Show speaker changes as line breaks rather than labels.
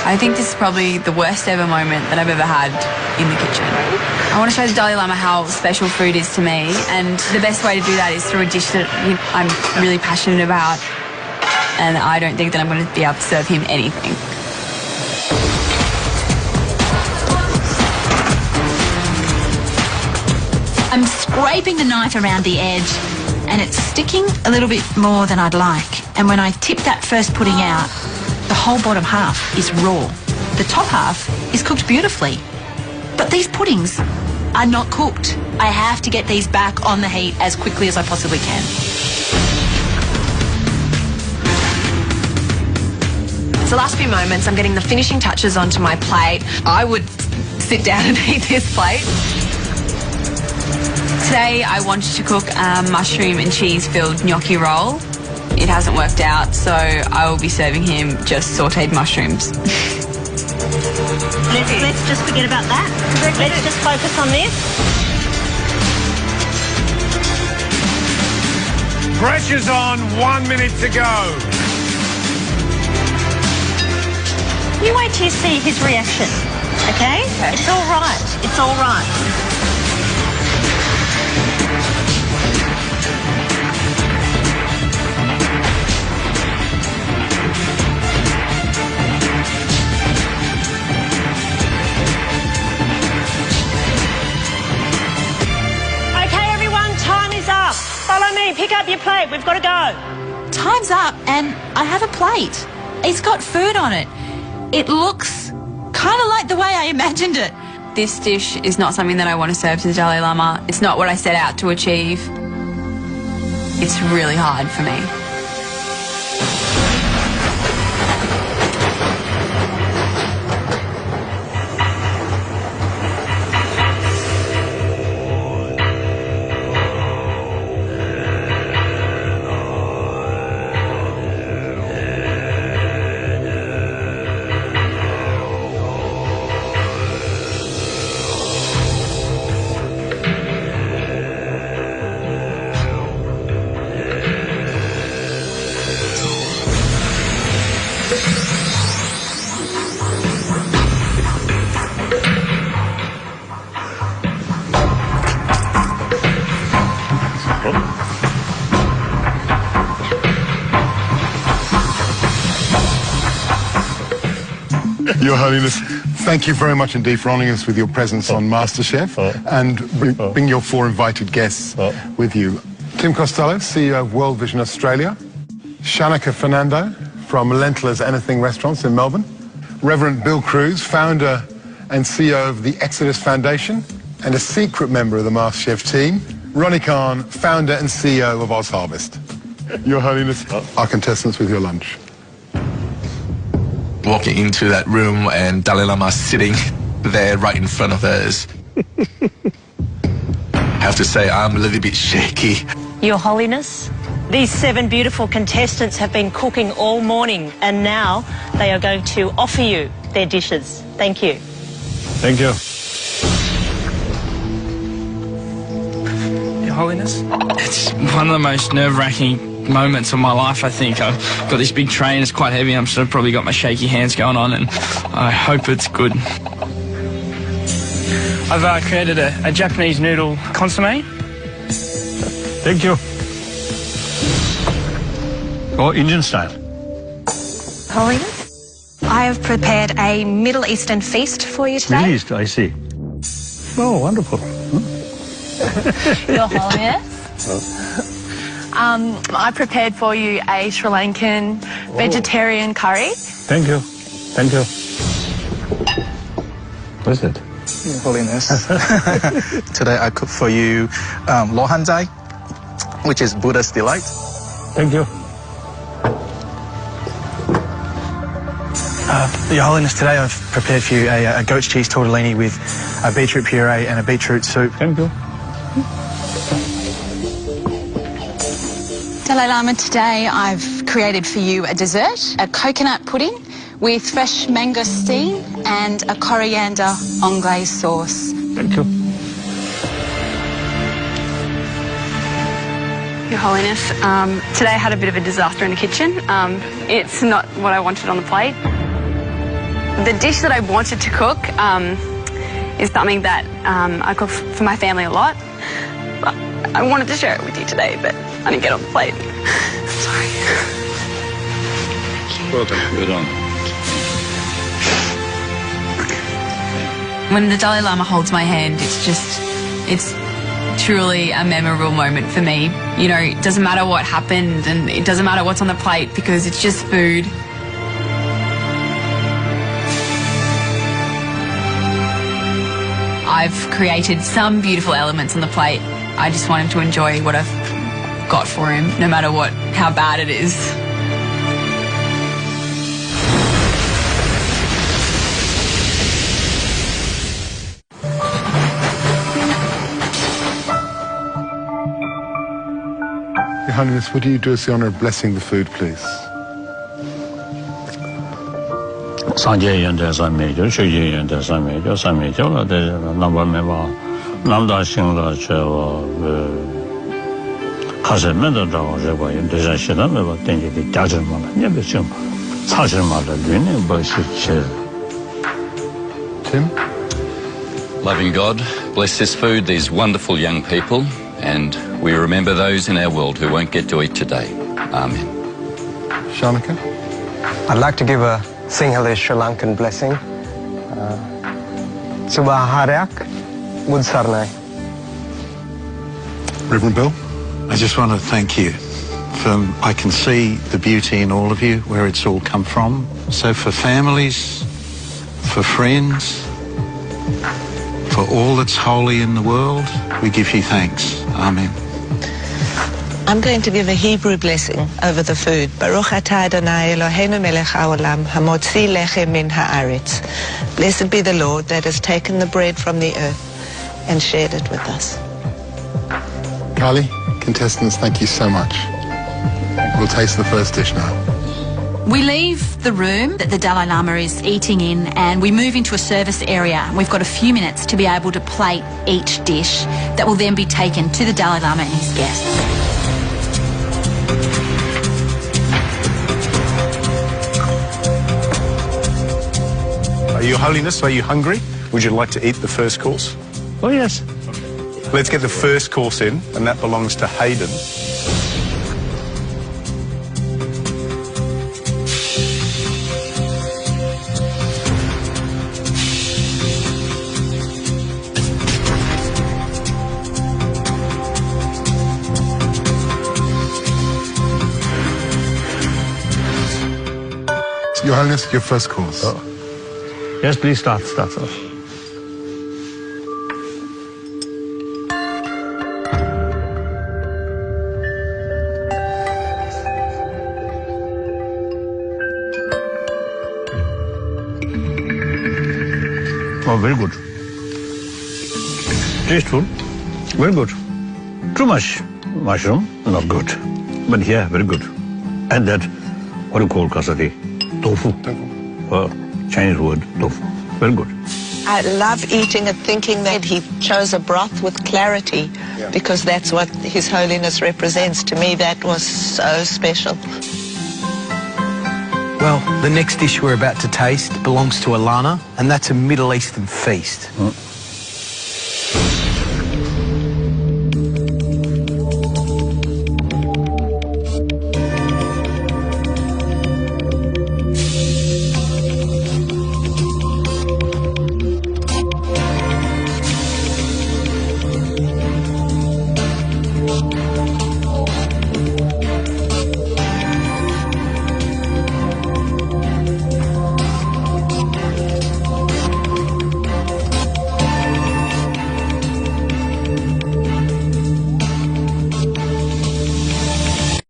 I think this is probably the worst ever moment that I've ever had in the kitchen. I want to show the Dalai Lama how special food is to me, and the best way to do that is through a dish that I'm really passionate about, and I don't think that I'm going to be able to serve him anything.
I'm scraping the knife around the edge, and it's sticking a little bit more than I'd like. And when I tip that first pudding out, the whole bottom half is raw. The top half is cooked beautifully. But these puddings are not cooked. I have to get these back on the heat as quickly as I possibly can.
The last few moments, I'm getting the finishing touches onto my plate. I would sit down and eat this plate.
Today I wanted to cook a mushroom and cheese-filled gnocchi roll. It hasn't worked out, so I will be serving him just sautéed mushrooms.
Let's just forget about that. Let's just focus on this.
Pressure's on, 1 minute to go.
You wait till you see his reaction, okay? It's all right. It's all right. Follow me, pick up your plate, we've got to go.
Time's up and I have a plate. It's got food on it. It looks kind of like the way I imagined it.
This dish is not something that I want to serve to the Dalai Lama. It's not what I set out to achieve. It's really hard for me.
Your Holiness, thank you very much indeed for honouring us with your presence on MasterChef and bring your 4 invited guests with you. Tim Costello, CEO of World Vision Australia. Shanika Fernando from Lentil as Anything Restaurants in Melbourne. Reverend Bill Cruz, founder and CEO of the Exodus Foundation and a secret member of the MasterChef team. Ronnie Khan, founder and CEO of Oz Harvest. Your Holiness, our contestants with your lunch.
Walking into that room and Dalai Lama sitting there right in front of us. I have to say I'm a little bit shaky.
Your Holiness, these 7 beautiful contestants have been cooking all morning and now they are going to offer you their dishes. Thank you.
Thank you.
Your Holiness, it's one of the most nerve-wracking moments of my life, I think. I've got this big tray and it's quite heavy. I'm sort of probably got my shaky hands going on and I hope it's good. I've created a Japanese noodle consomme.
Thank you. Or Indian style.
Holiness, I have prepared a Middle Eastern feast for you today.
Middle East, I see. Oh, wonderful.
Your Holiness. I prepared for you a Sri Lankan vegetarian curry.
Thank you. Thank you. What is it?
Your Holiness. Today I cook for you lohanjai, which is Buddha's delight.
Thank you.
Your Holiness, today I've prepared for you a goat's cheese tortellini with a beetroot puree and a beetroot soup.
Thank you.
Dalai Lama, today I've created for you a dessert, a coconut pudding with fresh mangosteen and a coriander anglaise sauce.
Thank you.
Your Holiness, today I had a bit of a disaster in the kitchen. It's not what I wanted on the plate.
The dish that I wanted to cook is something that I cook for my family a lot. But I wanted to share it with you today, but I didn't get on the plate. Sorry.
Well done. Good on.
When the Dalai Lama holds my hand, it's truly a memorable moment for me. You know, it doesn't matter what happened and it doesn't matter what's on the plate because it's just food. I've created some beautiful elements on the plate. I just want him to enjoy what I've got for him, no matter how bad it is.
Your Holiness, would you do us the honour of blessing the food, please? Tim?
Loving God, bless this food, these wonderful young people, and we remember those in our world who won't get to eat today. Amen.
Shanika?
I'd like to give a Sinhalese Sri Lankan blessing. Subahariak Mudsarnai.
Reverend Bill?
I just want to thank you. I can see the beauty in all of you, where it's all come from. So for families, for friends, for all that's holy in the world, we give you thanks. Amen.
I'm going to give a Hebrew blessing over the food. Baruch atah Adonai Eloheinu melech haolam hamotzi lechem min haaretz. Blessed be the Lord that has taken the bread from the earth and shared it with us.
Kali, contestants, thank you so much. We'll taste the first dish now.
We leave the room that the Dalai Lama is eating in and we move into a service area. We've got a few minutes to be able to plate each dish that will then be taken to the Dalai Lama and his guests.
Your Holiness, are you hungry? Would you like to eat the first course?
Oh, yes.
Let's get the first course in, and that belongs to Hayden.
Your Holiness, your first course.
Oh. Yes, please start off. Oh, very good. Tasteful, very good. Too much mushroom, not good. But yeah, very good. And that, what do you call kasati? Tofu. Chinese word, tofu. Very good.
I love eating it thinking that he chose a broth with clarity because that's what His Holiness represents. To me, that was so special.
Well, the next dish we're about to taste belongs to Alana, and that's a Middle Eastern feast.